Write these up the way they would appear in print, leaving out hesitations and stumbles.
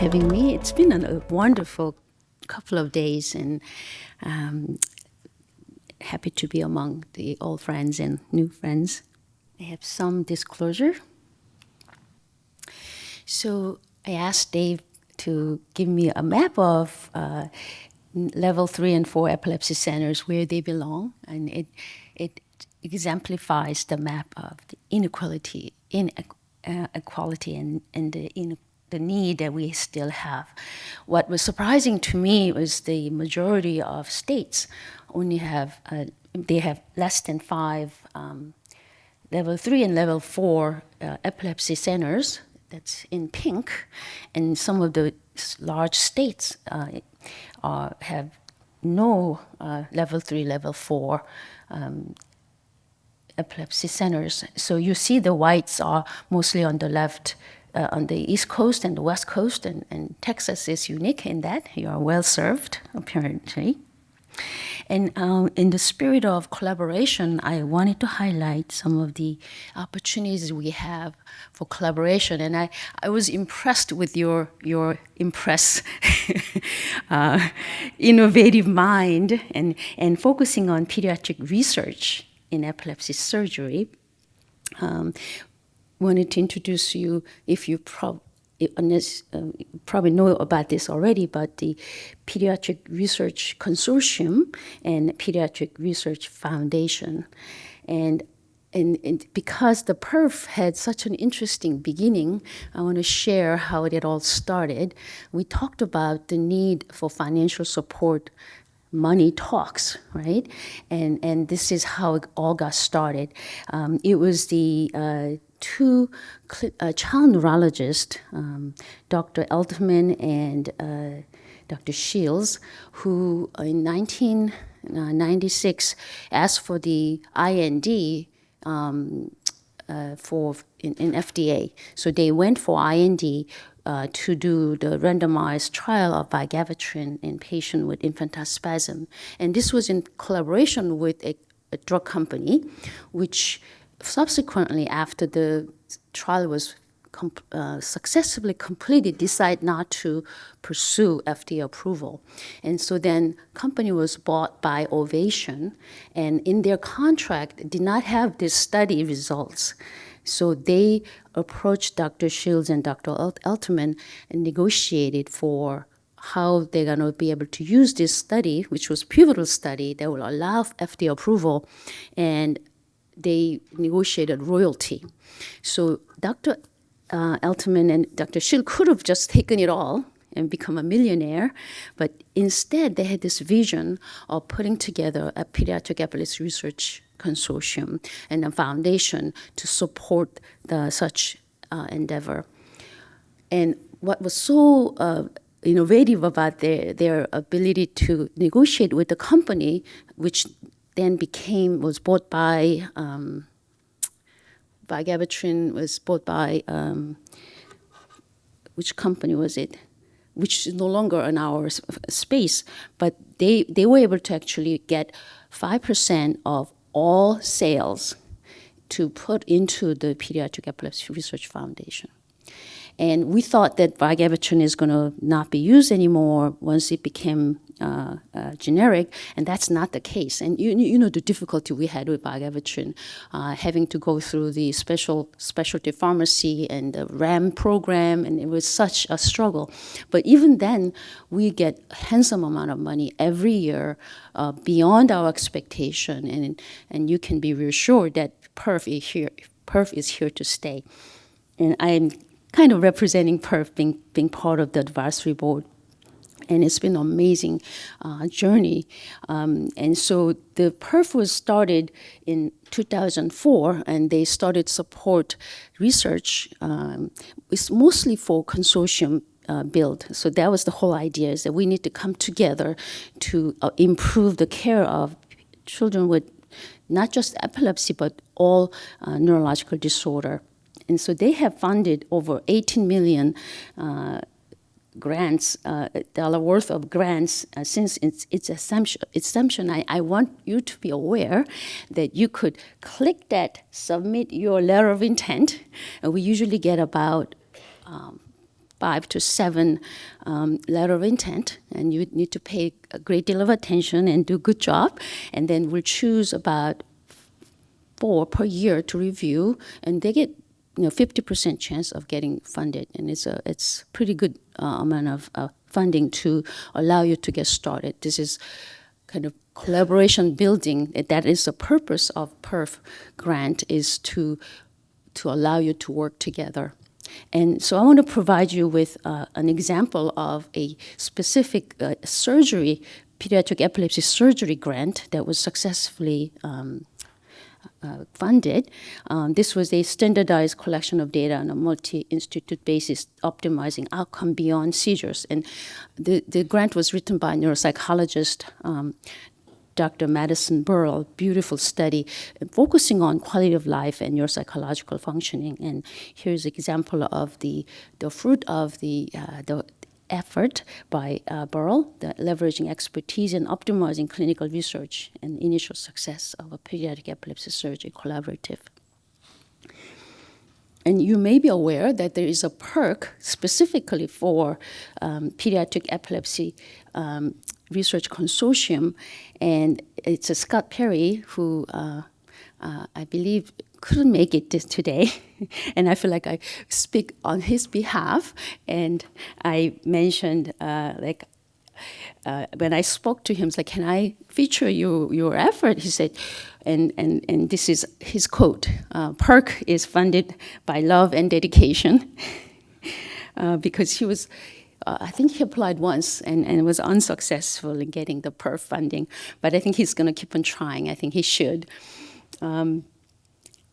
having me. It's been a wonderful couple of days, and happy to be among the old friends and new friends. I have some disclosure. So I asked Dave to give me a map of level 3 and 4 epilepsy centers, where they belong, and it exemplifies the map of the inequality and the need that we still have. What was surprising to me was the majority of states only have they have less than 5 level 3 and level 4 epilepsy centers. That's in pink, and some of the large states have no level 3, level 4 epilepsy centers. So you see the whites are mostly on the left, on the East Coast and the West Coast, and Texas is unique in that you are well served, apparently. And in the spirit of collaboration, I wanted to highlight some of the opportunities we have for collaboration. And I was impressed with your IMPRES innovative mind and focusing on pediatric research in epilepsy surgery. Wanted to introduce you, if you probably know about this already, but the Pediatric Research Consortium and Pediatric Research Foundation. And because the PERF had such an interesting beginning, I want to share how it all started. We talked about the need for financial support. Money talks, right? And this is how it all got started. It was the two child neurologists, Dr. Eltman and Dr. Shields, who in 1996 asked for the IND in FDA. So they went for IND to do the randomized trial of vigabatrin in patients with infantile spasm. And this was in collaboration with a drug company, which subsequently, after the trial was successfully completed, decided not to pursue FDA approval. And so then company was bought by Ovation, and in their contract did not have this study results. So they approached Dr. Shields and Dr. Eltman and negotiated for how they're going to be able to use this study, which was a pivotal study that will allow FDA approval, and they negotiated royalty. So Dr. Eltman and Dr. Shields could have just taken it all and become a millionaire, but instead they had this vision of putting together a pediatric epilepsy research consortium and a foundation to support such endeavor. And what was so innovative about their ability to negotiate with the company, which then was bought by vigabatrin was bought by which company was it? Which is no longer in our space, but they were able to actually get 5% of all sales to put into the Pediatric Epilepsy Research Foundation. And we thought that vigabatrin is going to not be used anymore once it became generic, and that's not the case. And you know the difficulty we had with vigabatrin, having to go through the specialty pharmacy and the RAM program, and it was such a struggle. But even then, we get a handsome amount of money every year, beyond our expectation, and you can be reassured that PERF is here to stay. And I'm kind of representing PERF, being part of the advisory board. And it's been an amazing journey. And so the PERF was started in 2004, and they started support research. It's mostly for consortium build. So that was the whole idea, is that we need to come together to improve the care of children with not just epilepsy, but all neurological disorder. And so they have funded over 18 million grants, dollar worth of grants since its assumption. I want you to be aware that you could click that, submit your letter of intent, and we usually get about 5 to 7 letter of intent, and you need to pay a great deal of attention and do a good job. And then we'll choose about 4 per year to review, and they get 50% chance of getting funded, and it's pretty good amount of funding to allow you to get started. This is kind of collaboration building. That is the purpose of PERF grant, is to allow you to work together. And so I want to provide you with an example of a specific pediatric epilepsy surgery grant that was successfully funded. This was a standardized collection of data on a multi-institute basis, optimizing outcome beyond seizures. And the grant was written by a neuropsychologist, Dr. Madison Burrell. Beautiful study focusing on quality of life and neuropsychological functioning. And here's an example of the fruit of the effort by Burrell, leveraging expertise in optimizing clinical research and initial success of a pediatric epilepsy surgery collaborative. And you may be aware that there is a PERC specifically for pediatric epilepsy research consortium, and it's a Scott Perry who I believe couldn't make it today, and I feel like I speak on his behalf. And I mentioned when I spoke to him, it's like, can I feature your effort? He said, and this is his quote: "PERC is funded by love and dedication," because he was. I think he applied once and was unsuccessful in getting the PERF funding, but I think he's going to keep on trying. I think he should.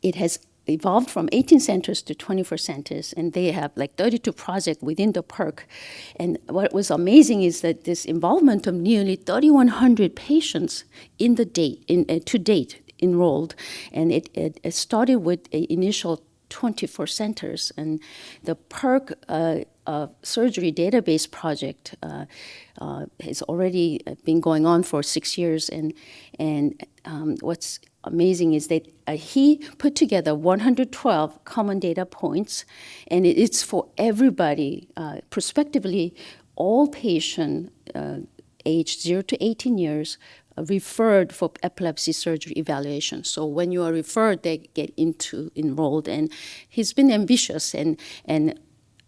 It has evolved from 18 centers to 24 centers, and they have like 32 projects within the PERC. And what was amazing is that this involvement of nearly 3,100 patients to date enrolled, and it started with an initial 24 centers, and the PERC surgery database project has already been going on for 6 years, and what's amazing is that he put together 112 common data points, and it's for everybody, prospectively, all patients aged 0 to 18 years referred for epilepsy surgery evaluation. So when you are referred, they get enrolled, and he's been ambitious, and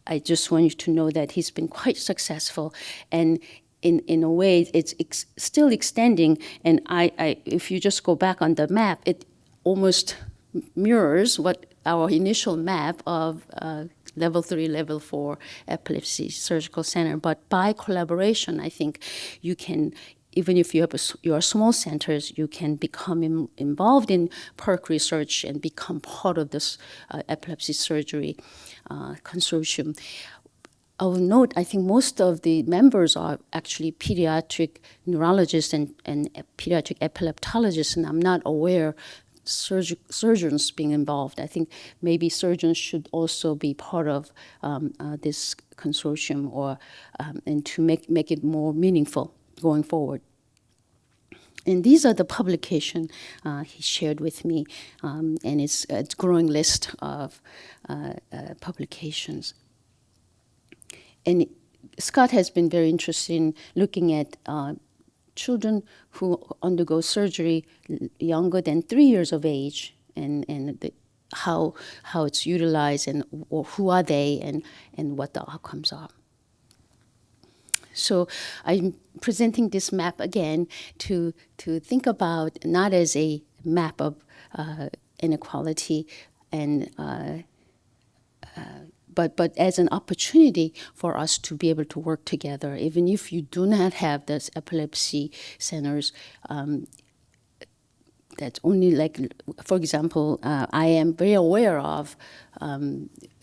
I just want you to know that he's been quite successful, and in a way, it's still extending. And if you just go back on the map, it almost mirrors what our initial map of level 3, level 4 epilepsy surgical center. But by collaboration, I think you can, even if you have your small centers, you can become involved in PERC research and become part of this epilepsy surgery consortium. I will note, I think most of the members are actually pediatric neurologists and pediatric epileptologists, and I'm not aware surgeons being involved. I think maybe surgeons should also be part of this consortium, or and to make it more meaningful going forward. And these are the publications he shared with me, and it's a growing list of publications. And Scott has been very interested in looking at children who undergo surgery younger than 3 years of age, and how it's utilized, or who are they, and what the outcomes are. So I'm presenting this map again to think about not as a map of inequality, but as an opportunity for us to be able to work together, even if you do not have those epilepsy centers. That's only like, for example, I am very aware of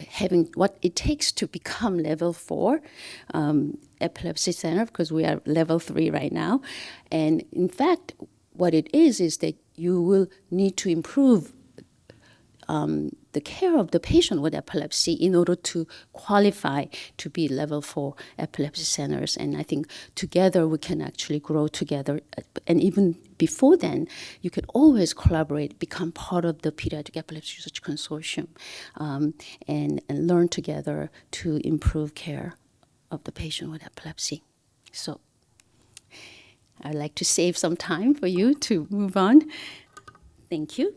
having what it takes to become level 4 epilepsy center, because we are level 3 right now. And in fact, what it is that you will need to improve the care of the patient with epilepsy in order to qualify to be level 4 epilepsy centers. And I think together we can actually grow together. And even before then, you can always collaborate, become part of the Pediatric Epilepsy Research Consortium, and learn together to improve care of the patient with epilepsy. So I'd like to save some time for you to move on. Thank you.